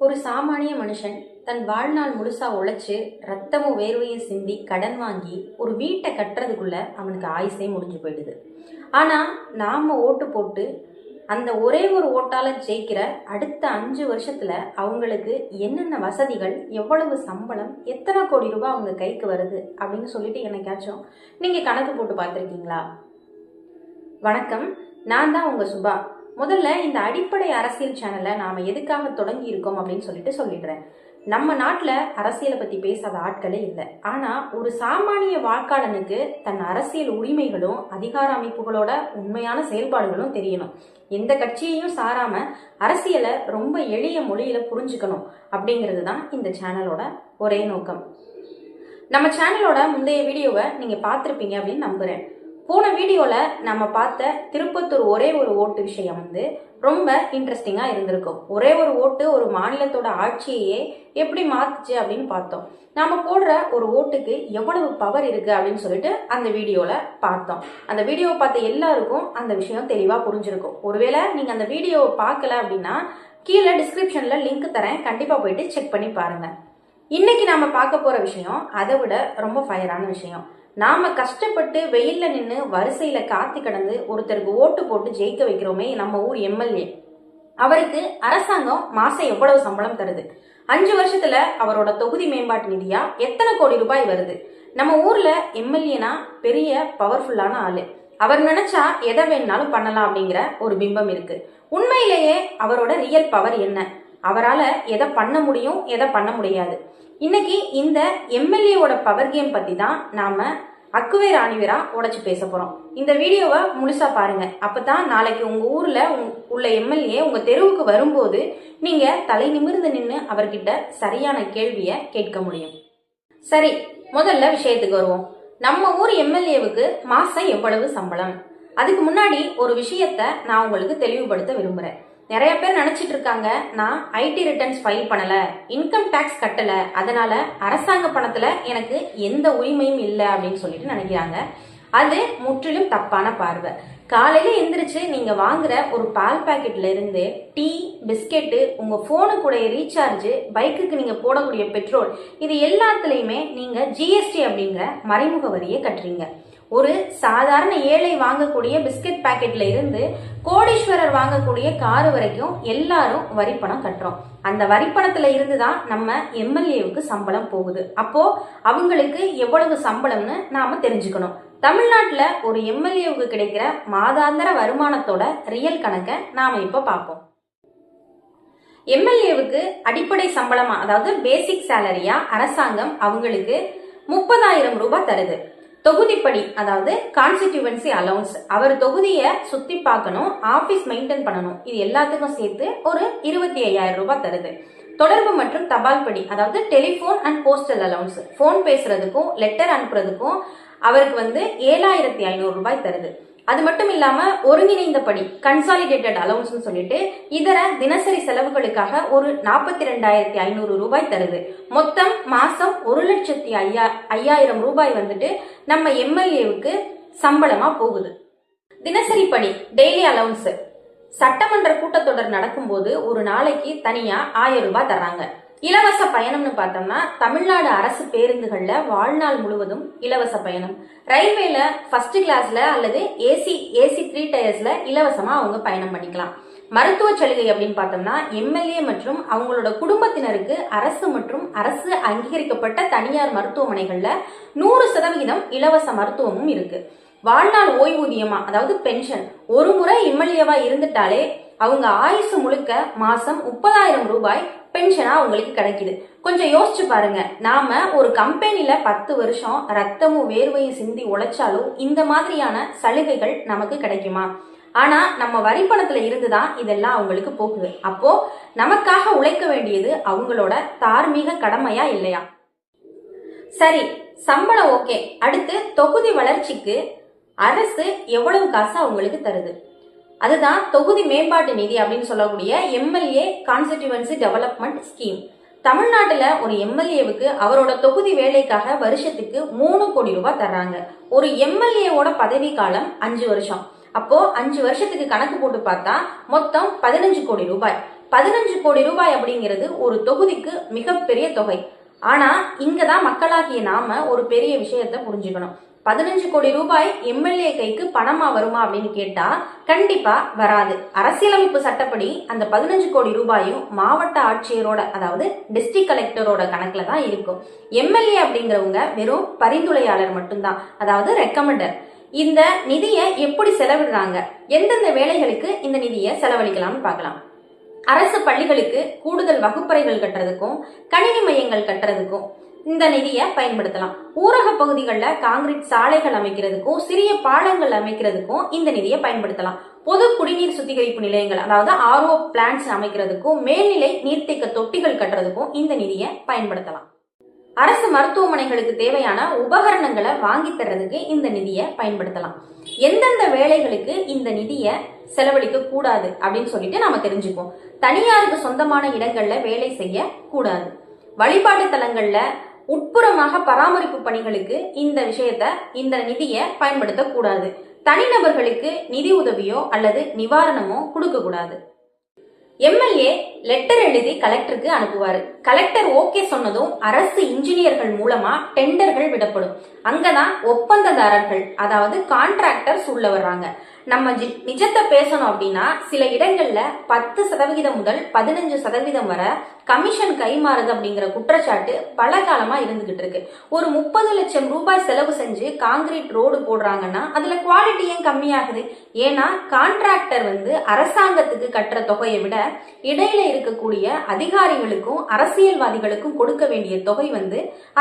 ஒரு சாமானிய மனுஷன் தன் வாழ்நாள் முழுசா உழைச்சு ரத்தமும் வேர்வையும் சிந்தி கடன் வாங்கி ஒரு வீட்டை கட்டுறதுக்குள்ள அவனுக்கு ஆயுசே முடிஞ்சு போயிடுது. ஆனா நாம ஓட்டு போட்டு அந்த ஒரே ஒரு ஓட்டால ஜெயிக்கிற அடுத்த 5 வருஷத்துல அவங்களுக்கு என்னென்ன வசதிகள், எவ்வளவு சம்பளம், எத்தனை கோடி ரூபாய் அவங்க கைக்கு வருது அப்படின்னு சொல்லிட்டு என்னைக்காச்சும் நீங்க கணக்கு போட்டு பார்த்துருக்கீங்களா? வணக்கம், நான் தான் உங்க சுபா. முதல்ல இந்த அடிப்படை அரசியல் சேனலை நாம எதுக்காக தொடங்கி இருக்கோம் அப்படின்னு சொல்லிடுறேன். நம்ம நாட்டுல அரசியலை பத்தி பேசாத ஆட்களே இல்லை. ஆனா ஒரு சாமானிய வாக்காளனுக்கு தன் அரசியல் உரிமைகளும் அதிகார அமைப்புகளோட உண்மையான செயல்பாடுகளும் தெரியணும். எந்த கட்சியையும் சாராம அரசியலை ரொம்ப எளிய மொழியில புரிஞ்சுக்கணும் அப்படிங்கிறது தான் இந்த சேனலோட ஒரே நோக்கம். நம்ம சேனலோட முந்தைய வீடியோவை நீங்க பார்த்திருப்பீங்க அப்படின்னு நம்புறேன். போன வீடியோல நம்ம பார்த்த திருப்பத்தூர் ஒரே ஒரு ஓட்டு விஷயம் ரொம்ப இன்ட்ரெஸ்டிங்கா இருந்திருக்கும். ஒரே ஒரு ஓட்டு ஒரு மாநிலத்தோட ஆட்சியையே எப்படி மாத்துச்சு அப்படின்னு பார்த்தோம். நாம போடுற ஒரு ஓட்டுக்கு எவ்வளவு பவர் இருக்கு அப்படின்னு சொல்லிட்டு அந்த வீடியோல பார்த்தோம். அந்த வீடியோவை பார்த்த எல்லாருக்கும் அந்த விஷயம் தெளிவா புரிஞ்சிருக்கும். ஒருவேளை நீங்க அந்த வீடியோவை பார்க்கல அப்படின்னா கீழே டிஸ்கிரிப்ஷன்ல லிங்க் தரேன், கண்டிப்பா போயிட்டு செக் பண்ணி பாருங்க. இன்னைக்கு நாம பார்க்க போற விஷயம் அதை விட ரொம்ப ஃபயரான விஷயம். நாம கஷ்டப்பட்டு வெயில்ல நின்று வரிசையில காத்து கிடந்து ஒருத்தருக்கு ஓட்டு போட்டு ஜெயிக்க வைக்கிறோமே நம்ம ஊர் எம்எல்ஏ, அவருக்கு அரசாங்கம் மாசம் எவ்வளவு சம்பளம் தருது? 5 வருஷத்துல அவரோட தொகுதி மேம்பாட்டு நிதியா எத்தனை கோடி ரூபாய் வருது? நம்ம ஊர்ல எம்எல்ஏனா பெரிய பவர்ஃபுல்லான ஆளு, அவர் நினைச்சா எதை வேணாலும் பண்ணலாம் அப்படிங்கிற ஒரு பிம்பம் இருக்கு. உண்மையிலேயே அவரோட ரியல் பவர் என்ன? அவரால் எதை பண்ண முடியும், எதை பண்ண முடியாது? இன்னைக்கு இந்த எம்எல்ஏவோட பவர் கேம் பத்தி தான் நாம அக்குவேர் ஆணிவேரா உடைச்சு பேச போறோம். இந்த வீடியோவை முழுசா பாருங்க. அப்பதான் நாளைக்கு உங்க ஊர்ல உள்ள எம்எல்ஏ உங்க தெருவுக்கு வரும்போது நீங்க தலை நிமிர்ந்து நின்று அவர்கிட்ட சரியான கேள்விய கேட்க முடியும். சரி, முதல்ல விஷயத்துக்கு வருவோம். நம்ம ஊர் எம்எல்ஏவுக்கு மாசம் எவ்வளவு சம்பளம்? அதுக்கு முன்னாடி ஒரு விஷயத்த நான் உங்களுக்கு தெளிவுபடுத்த விரும்புறேன். நிறைய பேர் நினைச்சிட்டு இருக்காங்க, நான் ஐடி ரிட்டர்ன்ஸ் ஃபைல் பண்ணல, இன்கம் டாக்ஸ் கட்டல, அதனால அரசாங்க பணத்துல எனக்கு எந்த உரிமையும் இல்லை அப்படின்னு சொல்லிட்டு நினைக்கிறாங்க. அது முற்றிலும் தப்பான பார்வை. காலையில எந்திரிச்சு நீங்க வாங்குற ஒரு பால் பாக்கெட்ல இருந்து டீ, பிஸ்கெட்டு, உங்க போனுக்குடைய ரீசார்ஜ், பைக்குக்கு நீங்க போடக்கூடிய பெட்ரோல், இது எல்லாத்துலயுமே நீங்க ஜிஎஸ்டி அப்படிங்கிற மறைமுக வரியை கட்டுறீங்க. ஒரு சாதாரண ஏழை வாங்கக்கூடிய பிஸ்கட் பாக்கெட்ல இருந்து கோடீஸ்வரர் வாங்கக்கூடிய காரு வரைக்கும் எல்லாரும் வரிப்பணம் கட்டுறோம். அந்த வரிப்பணத்துல இருந்துதான் நம்ம எம்எல்ஏவுக்கு சம்பளம் போகுது. அப்போ அவங்களுக்கு எவ்வளவு சம்பளம்னு நாம தெரிஞ்சுக்கணும். தமிழ்நாட்டுல ஒரு எம்எல்ஏவுக்கு கிடைக்கிற மாதாந்திர வருமானத்தோட ரியல் கணக்கை நாம இப்ப பார்ப்போம். எம்எல்ஏவுக்கு அடிப்படை சம்பளமா, அதாவது பேசிக் சேலரியா அரசாங்கம் அவங்களுக்கு 30,000 ரூபாய் தருது. தொகுதிப்படி, அதாவது கான்ஸ்டிடியூவன்சி அலவுன்ஸ், அவர் தொகுதியை சுத்தி பார்க்கணும், ஆபீஸ் மெயின்டைன் பண்ணணும், இது எல்லாத்துக்கும் சேர்த்து ஒரு 25,000 ரூபாய் தருது. தொடர்பு மற்றும் தபால் படி, அதாவது telephone and postal allowance, phone பேசுறதுக்கும் லெட்டர் அனுப்புறதுக்கும் அவருக்கு 7,500 ரூபாய் தருது. அது மட்டும் இல்லாம ஒருங்கிணைந்த படி, கன்சாலிடேட்டட் அலவுன்ஸ் சொல்லிட்டு இதர தினசரி செலவுகளுக்காக ஒரு 42,500 ரூபாய் தருது. மொத்தம் மாசம் 1,05,000 ரூபாய் நம்ம எம்எல்ஏவுக்கு சம்பளமா போகுது. தினசரி படி, டெய்லி அலவுன்ஸ், சட்டமன்ற கூட்டத்தொடர் நடக்கும்போது ஒரு நாளைக்கு தனியா 1000 ரூபாய் தர்றாங்க. இலவச பயணம்னு பார்த்தோம்னா தமிழ்நாடு அரசு பேருந்துகள்ல வாழ்நாள் முழுவதும் இலவச பயணம். ரயில்வேல ஃபர்ஸ்ட் கிளாஸ்ல அல்லது ஏசி 3 டயர்ஸ்ல இலவசமா அவங்க பயணம் பண்ணிக்கலாம். மருத்துவ சலுகை அப்படின்னு பார்த்தோம்னா எம்எல்ஏ மற்றும் அவங்களோட குடும்பத்தினருக்கு அரசு மற்றும் அரசு அங்கீகரிக்கப்பட்ட தனியார் மருத்துவமனைகள்ல 100% இலவச மருத்துவமும் இருக்கு. வாழ்நாள் ஓய்வூதியமா, அதாவது பென்ஷன், ஒரு முறை எம்எல்ஏவா இருந்துட்டாலே அவங்க ஆயுசு முழுக்க மாசம் 30,000 ரூபாய் பென்ஷனா அவங்களுக்கு கிடைக்குது. கொஞ்சம் யோசிச்சு பாருங்க, நாம ஒரு கம்பெனில 10 வருஷம் ரத்தமும் வேர்வையும் சிந்தி உழைச்சாலும் இந்த மாதிரியான சலுகைகள் நமக்கு கிடைக்குமா? ஆனா நம்ம வரிப்பணத்துல இருந்துதான் இதெல்லாம் அவங்களுக்கு போகுது. அப்போ நமக்காக உழைக்க வேண்டியது அவங்களோட தார்மீக கடமையா இல்லையா? சரி, சம்பளம் ஓகே. அடுத்து தொகுதி வளர்ச்சிக்கு அரசு எவ்வளவு காசு அவங்களுக்கு தருது? அதுதான் தொகுதி மேம்பாட்டு நிதி அப்படின்னு சொல்லக்கூடிய எம்எல்ஏ கான்ஸ்டிடியூவன்சி டெவலப்மெண்ட் ஸ்கீம். தமிழ்நாட்டுல ஒரு எம்எல்ஏவுக்கு அவரோட தொகுதி வேலைக்காக வருஷத்துக்கு 3 கோடி ரூபாய் தர்றாங்க. ஒரு எம்எல்ஏவோட பதவி காலம் 5 வருஷம். அப்போ 5 வருஷத்துக்கு கணக்கு போட்டு பார்த்தா மொத்தம் 15 கோடி ரூபாய். 15 கோடி ரூபாய் அப்படிங்கிறது ஒரு தொகுதிக்கு மிகப்பெரிய தொகை. ஆனா இங்கதான் மக்களாகிய நாம ஒரு பெரிய விஷயத்த புரிஞ்சுக்கணும். 15 கோடி ரூபாய் எம்எல்ஏ கைக்கு பணமா வருமா அப்படின்னு கேட்டா கண்டிப்பா வராது. அரசியலமைப்பு சட்டப்படி அந்த 15 கோடி ரூபாயும் மாவட்ட ஆட்சியரோட, அதாவது டிஸ்ட்ரிக்ட் கலெக்டரோட கணக்குல தான் இருக்கும். எம்எல்ஏ அப்படிங்கிறவங்க வெறும் பரிந்துரையாளர் மட்டும்தான், அதாவது ரெக்கமெண்டர். இந்த நிதியை எப்படி செலவிடுறாங்க, எந்தெந்த வேலைகளுக்கு இந்த நிதியை செலவழிக்கலாம்னு பார்க்கலாம். அரசு பள்ளிகளுக்கு கூடுதல் வகுப்பறைகள் கட்டுறதுக்கும் கணினி மையங்கள் கட்டுறதுக்கும் இந்த நிதியை பயன்படுத்தலாம். ஊரக பகுதிகளில் காங்கிரீட் சாலைகள் அமைக்கிறதுக்கும் சிறிய பாலங்கள் அமைக்கிறதுக்கும் இந்த நிதியை பயன்படுத்தலாம். பொது குடிநீர் சுத்திகரிப்பு நிலையங்கள், அதாவது RO பிளான்ட்ஸ் அமைக்கிறதுக்கும் மேல்நிலை நீர்த்தேக்க தொட்டிகள் கட்டுறதுக்கும் இந்த நிதியை பயன்படுத்தலாம். அரசு மருத்துவமனைகளுக்கு தேவையான உபகரணங்களை வாங்கி தர்றதுக்கு இந்த நிதியை பயன்படுத்தலாம். எந்தெந்த வேலைகளுக்கு இந்த நிதியை செலவழிக்க கூடாது அப்படின்னு சொல்லிட்டு நாம தெரிஞ்சுப்போம். தனியாருக்கு சொந்தமான இடங்கள்ல வேலை செய்ய கூடாது. வழிபாட்டு தலங்கள்ல உட்புறமாக பராமரிப்பு பணிகளுக்கு இந்த நிதியை பயன்படுத்த கூடாது. தனிநபர்களுக்கு நிதி உதவியோ அல்லது நிவாரணமோ கொடுக்க கூடாது. எம்எல்ஏ லெட்டர் எழுதி கலெக்டருக்கு அனுப்புவாரு. கலெக்டர் ஓகே சொன்னதும் அரசு இன்ஜினியர்கள் மூலமா டெண்டர்கள் விடப்படும். அங்கதான் ஒப்பந்ததாரர்கள், அதாவது கான்ட்ராக்டர்ஸ் உள்ள வர்றாங்க. நம்ம நிஜத்தை பேசணும் அப்படின்னா சில இடங்கள்ல 10% முதல் 15% வரை கமிஷன் கைமாறுது அப்படிங்கிற குற்றச்சாட்டு பல காலமா இருந்துகிட்டு இருக்கு. ஒரு 30 லட்சம் ரூபாய் செலவு செஞ்சு காங்கிரீட் ரோடு போடுறாங்கன்னா அதுல குவாலிட்டி ஏன் கம்மியாகுது? ஏன்னா கான்ட்ராக்டர் அரசாங்கத்துக்கு கட்டுற தொகையை விட இடையில இருக்கக்கூடிய அதிகாரிகளுக்கும் அரசியல்வாதிகளுக்கும் கொடுக்க வேண்டிய தொகை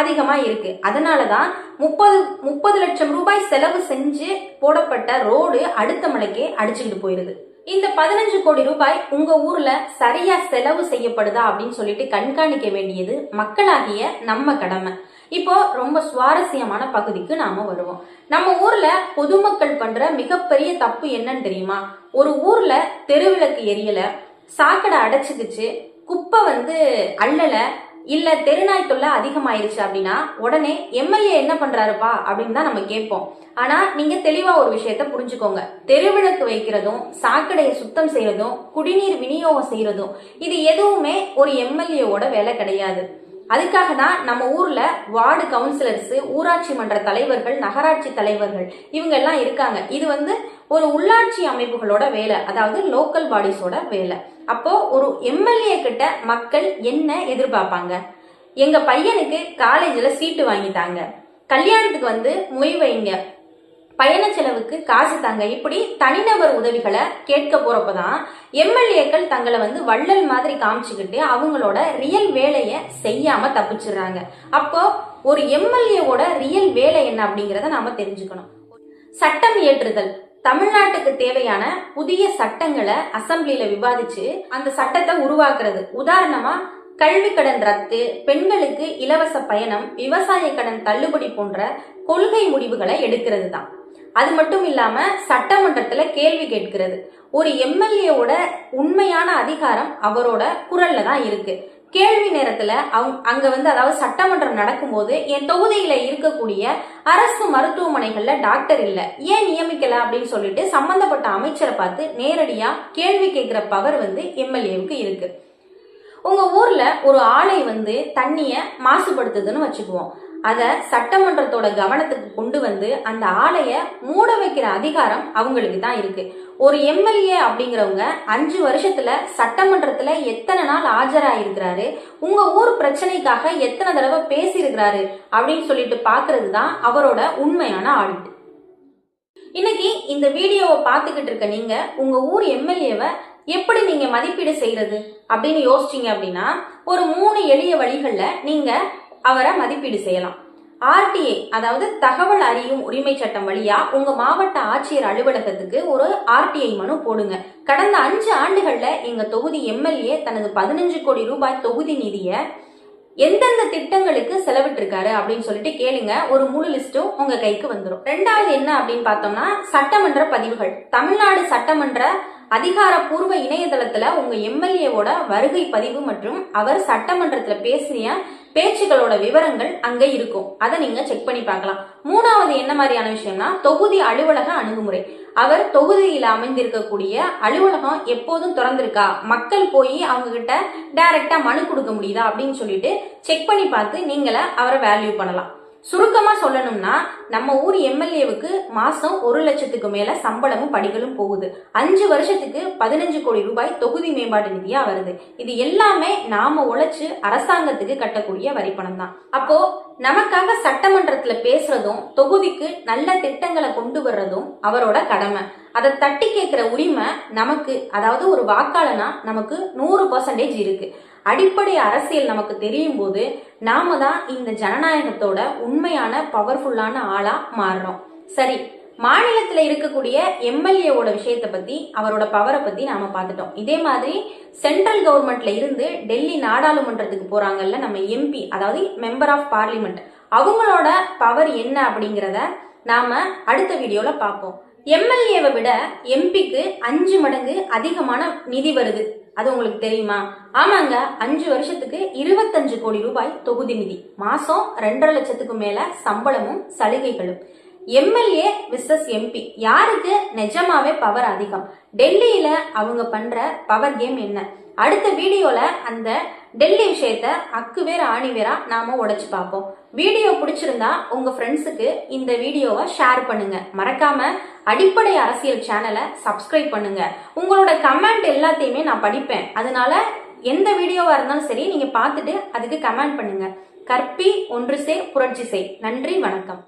அதிகமா இருக்கு. அதனாலதான் 30 லட்சம் ரூபாய் செலவு செஞ்சு போடப்பட்ட ரோடு அடுத்த மலைக்கே அடிச்சுக்கிட்டு போயிருது. இந்த 15 கோடி ரூபாய் உங்க ஊர்ல சரியா செலவு செய்யப்படுதா அப்படின்னு சொல்லிட்டு கண்காணிக்க வேண்டியது மக்களாகிய நம்ம கடமை. இப்போ ரொம்ப சுவாரஸ்யமான பகுதிக்கு நாம வருவோம். நம்ம ஊர்ல பொதுமக்கள் பண்ற மிகப்பெரிய தப்பு என்னன்னு தெரியுமா? ஒரு ஊர்ல தெருவிளக்கு எரியல, சாக்கடை அடைச்சுக்கிச்சு, குப்பை அள்ளல, இல்ல தெருநாய் தொல்லை அதிகமாயிருச்சு அப்படின்னா உடனே எம்எல்ஏ என்ன பண்றாருப்பா அப்படின்னு தான் நம்ம கேட்போம். ஆனா நீங்க தெளிவா ஒரு விஷயத்த புரிஞ்சுக்கோங்க. தெருவிளக்கு வைக்கிறதும் சாக்கடையை சுத்தம் செய்யறதும் குடிநீர் விநியோகம் செய்யறதும் இது எதுவுமே ஒரு எம்எல்ஏவோட வேலை கிடையாது. அதுக்காக தான் நம்ம ஊர்ல வார்டு கவுன்சிலர்ஸ், ஊராட்சி மன்ற தலைவர்கள், நகராட்சி தலைவர்கள் இவங்க எல்லாம் இருக்காங்க. இது ஒரு உள்ளாட்சி அமைப்புகளோட வேலை, அதாவது லோக்கல் பாடிஸோட வேலை. அப்போ ஒரு எம்எல்ஏ கிட்ட மக்கள் என்ன எதிர்பார்ப்பாங்க? எங்க பையனுக்கு காலேஜ்ல சீட்டு வாங்கிட்டாங்க, கல்யாணத்துக்கு மொய் வைங்க, பயண செலவுக்கு காசு தாங்க, இப்படி தனிநபர் உதவிகளை கேட்க போறப்பதான் எம்எல்ஏக்கள் தங்களை வள்ளல் மாதிரி காமிச்சுக்கிட்டு அவங்களோட ரியல் வேலையை செய்யாம தப்பிச்சிடுறாங்க. அப்போ ஒரு எம்எல்ஏவோட ரியல் வேலை என்ன அப்படிங்கறத நாம தெரிஞ்சுக்கணும். சட்டம் இயற்றுதல். தமிழ்நாட்டுக்கு தேவையான புதிய சட்டங்களை அசம்பிளியில விவாதிச்சு அந்த சட்டத்தை உருவாக்குறது. உதாரணமா கல்வி கடன் ரத்து, பெண்களுக்கு இலவச பயணம், விவசாய கடன் தள்ளுபடி போன்ற கொள்கை முடிவுகளை எடுக்கிறது தான். அது மட்டும் இல்லாம சட்டமன்றத்துல கேள்வி கேட்கிறது. ஒரு எம்எல்ஏவோட உண்மையான அதிகாரம் அவரோட குரல்ல தான் இருக்கு. கேள்வி நேரத்துல அங்க அதாவது சட்டமன்றம் நடக்கும்போது என் தொகுதியில இருக்கக்கூடிய அரசு மருத்துவமனைகள்ல டாக்டர் இல்ல, ஏன் நியமிக்கல அப்படின்னு சொல்லிட்டு சம்பந்தப்பட்ட அமைச்சரை பார்த்து நேரடியா கேள்வி கேட்கிற பவர் எம்எல்ஏவுக்கு இருக்கு. உங்க ஊர்ல ஒரு ஆலை தண்ணிய மாசுபடுத்துதுன்னு வச்சுக்குவோம். அத சட்டமன்றத்தோட கவனத்துக்கு கொண்டு அந்த ஆலைய மூட வைக்கிற அதிகாரம் அவங்களுக்கு தான் இருக்கு. ஒரு எம்எல்ஏ அப்படிங்கிறவங்க 5 வருஷத்துல சட்டமன்றத்துல எத்தனை நாள் ஆஜராயிருக்கிறாரு, உங்க ஊர் பிரச்சனைக்காக எத்தனை தடவை பேசியிருக்கிறாரு அப்படின்னு சொல்லிட்டு பாக்குறது தான் அவரோட உண்மையான ஆடிட். இன்னைக்கு இந்த வீடியோவை பார்த்துக்கிட்டு இருக்க நீங்க உங்க ஊர் எம்எல்ஏவை எப்படி நீங்க மதிப்பீடு செய்யறது அப்படின்னு யோசிச்சீங்க அப்படின்னா ஒரு 3 எளிய வழிகள்ல நீங்க அவரை மதிப்பீடு செய்யலாம். RTA, அதாவது தகவல் அறியும் உரிமை சட்டம் வழியா உங்க மாவட்ட ஆட்சியர் அலுவலகத்துக்கு ஒரு RTI மனு போடுங்க. கடந்த 5 ஆண்டுகள்ல எங்க தொகுதி எம்எல்ஏ தனது 15 கோடி ரூபாய் தொகுதி நிதிய எந்தெந்த திட்டங்களுக்கு செலவிட்டு இருக்காரு அப்படின்னு சொல்லிட்டு கேளுங்க. ஒரு முழு லிஸ்டும் உங்க கைக்கு வந்துடும். 2வது என்ன அப்படின்னு பார்த்தோம்னா சட்டமன்ற பதிவுகள். தமிழ்நாடு சட்டமன்ற அதிகாரப்பூர்வ இணையதளத்துல உங்க எம்எல்ஏவோட வருகை பதிவு மற்றும் அவர் சட்டமன்றத்துல பேசிய பேச்சுகளோட விவரங்கள் அங்க இருக்கும். அதை நீங்க செக் பண்ணி பார்க்கலாம். 3வது என்ன மாதிரியான விஷயம்னா தொகுதி அலுவலக அணுகுமுறை. அவர் தொகுதியில் அமைந்திருக்கக்கூடிய அலுவலகம் எப்போதும் திறந்திருக்கா, மக்கள் போய் அவங்க கிட்ட டைரக்டா மனு கொடுக்க முடியுதா அப்படின்னு சொல்லிட்டு செக் பண்ணி பார்த்து நீங்கள அவரை வேல்யூ பண்ணலாம். சுருக்கமா சொல்லணும்னா நம்ம ஊர் எம்எல்ஏவுக்கு மாசம் 1 லட்சத்துக்கு மேல சம்பளமும் படிகளும் போகுது. 5 வருஷத்துக்கு 15 கோடி ரூபாய் தொகுதி மேம்பாட்டு நிதியா வருது. இது எல்லாமே நாம உழைச்சு அரசாங்கத்துக்கு கட்டக்கூடிய வரி பணம் தான். அப்போ நமக்காக சட்டமன்றத்துல பேசுறதும் தொகுதிக்கு நல்ல திட்டங்களை கொண்டு வர்றதும் அவரோட கடமை. அதை தட்டி கேட்கிற உரிமை நமக்கு, அதாவது ஒரு வாக்காளனா நமக்கு 100% இருக்கு. அடிப்படை அரசியல் நமக்கு தெரியும் போது நாம தான் இந்த ஜனநாயகத்தோட உண்மையான பவர்ஃபுல்லான ஆளா மாறுறோம். சரி, மாநிலத்துல இருக்கக்கூடிய எம்எல்ஏவோட விஷயத்தை பத்தி, அவரோட பவரை பத்தி நாம பார்த்துட்டோம். இதே மாதிரி சென்ட்ரல் கவர்மெண்ட்ல இருந்து டெல்லி நாடாளுமன்றத்துக்கு போறாங்கல்ல நம்ம எம்பி, அதாவது மெம்பர் ஆஃப் பார்லிமெண்ட், அவங்களோட பவர் என்ன அப்படிங்கிறத நாம அடுத்த வீடியோல பார்ப்போம். எம்எல்ஏவை விட எம்பிக்கு 5 மடங்கு அதிகமான நிதி வருது. அது உங்களுக்கு தெரியுமா? ஆமாங்க, 5 வருஷத்துக்கு 25 கோடி ரூபாய் தொகுதி நிதி, மாசம் 2.5 லட்சத்துக்கு மேல சம்பளமும் சலுகைகளும். எம்எல்ஏ விசஸ் எம்பி, யாருக்கு நிஜமாவே பவர் அதிகம்? டெல்லியில அவங்க பண்ற பவர் கேம் என்ன? அடுத்த வீடியோல அந்த டெல்லி விஷயத்த அக்குவேர் ஆணிவேரா நாம உடைச்சு பார்ப்போம். வீடியோ பிடிச்சிருந்தா உங்க ஃப்ரெண்ட்ஸுக்கு இந்த வீடியோவை ஷேர் பண்ணுங்க. மறக்காம அடிப்படை அரசியல் சேனலை சப்ஸ்கிரைப் பண்ணுங்க. உங்களோட கமெண்ட் எல்லாத்தையுமே நான் படிப்பேன். அதனால எந்த வீடியோவா இருந்தாலும் சரி, நீங்க பார்த்துட்டு அதுக்கு கமெண்ட் பண்ணுங்க. கற்பி ஒன்று சேர் புரட்சி செய். நன்றி, வணக்கம்.